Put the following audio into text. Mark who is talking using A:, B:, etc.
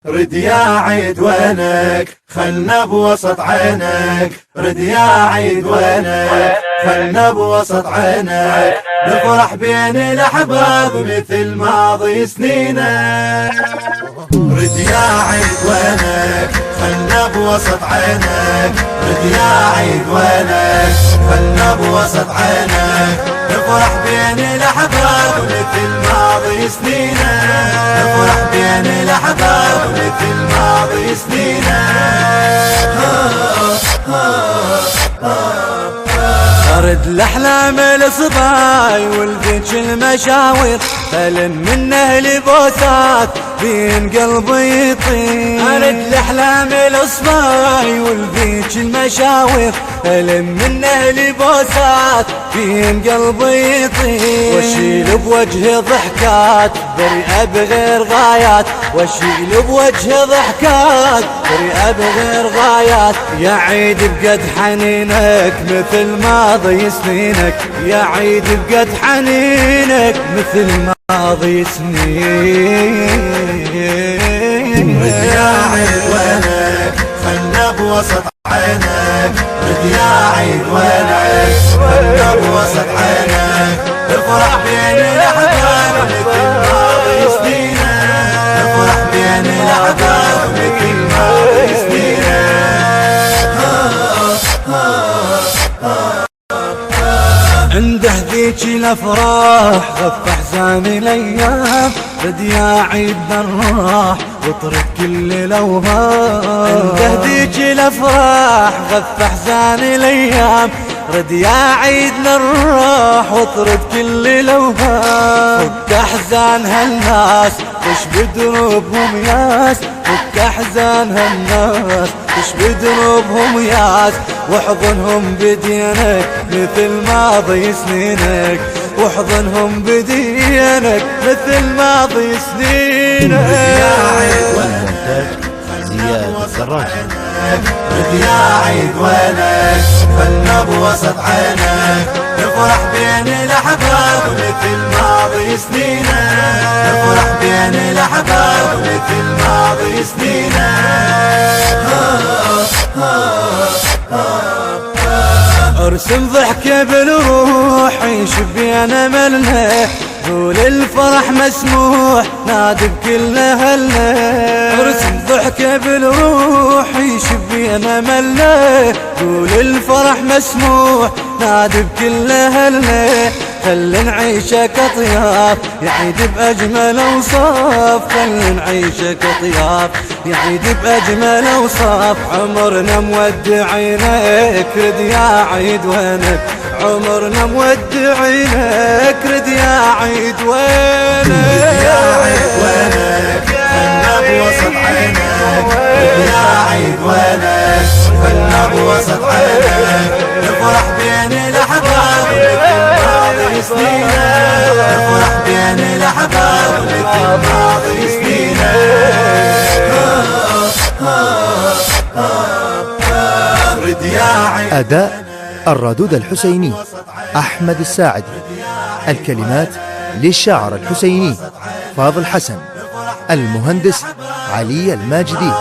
A: رد يا عيد وينك خلنا بوسط عينك، رد يا عيد وينك خلنا بوسط عينك، نفرح بين الأحباب مثل ماضي سنينك. رد يا عيد وينك خلنا بوسط عينك، رد يا عيد وينك خلنا بوسط عينك، نفرح بين الأحباب مثل ماضي سنينك، نفرح بين الأحباب مثل ماضي سنينك.
B: أرد الأحلام الصباي ولدك المشاوير، فلم من أهل بوسات بين قلبي يطير. أرد الأحلام الصباي ولدك المشاوير، فلم من أهل بوسات بين قلبي يطير. واشيل بوجه ضحكات بريئة بغير غايات، واشيل بوجه ضحكات بريئة بغير غايات. يا عيد بقد حنينك مثل ماضي سنينك، يا عيد بقد حنينك مثل ماضي سنين.
A: رد يا عيد وينك خلنا بوسط عينك، رد يا عيد وينك خلنا بوسط عينك، نفرح بين الأحباب مثل ماضي سنينك، نفرح بين الأحباب مثل ماضي سنينك.
B: عنده ذيك الافراح غف احزان الايام، رد يا عيد نراح وطرد كل الاوهام. عنده ذيك الافراح غف احزان الايام، رد يا عيد نراح وطرد كل الاوهام. فك احزان هالناس وش بدروبهم ياس، فك احزان هالناس وش بدروبهم ياس، واحضنهم بدينك مثل ماضي سنينك، واحضنهم بدينك مثل ماضي سنينك.
A: يا عيد وينك زياد الدراج، رد يا عيد وينك خلنا بوسط عينك، نفرح بين الأحباب مثل ماضي سنينك، نفرح بين الأحباب مثل ماضي سنينك.
B: ارسم ضحكة بالروح يشبين املنا، قول الفرح مسموح نادي بكل اهلنا. ارسم ضحكة بالروح يشبين املنا، قول الفرح مسموح نادي بكل اهلنا. خل نعيشك اطياف يعيد باجمل اوصاف، خل نعيشك اطياف يعيد باجمل اوصاف. عمرنا مودعينك رد يا عيد وينك، عمرنا مودعينك رد يا عيد وينك.
A: يا عيد وينك خلنا بوسط عينك، رد يا عيد وينك خلنا بوسط عينك، نفرح بين الأحباب مثل ماضي سنينك، نفرح بين الأحباب مثل ماضي سنينك. رد يا عيد.
C: أداء الردود الحسيني أحمد الساعدي، الكلمات للشاعر الحسيني فاضل حسن، المهندس علي الماجدي.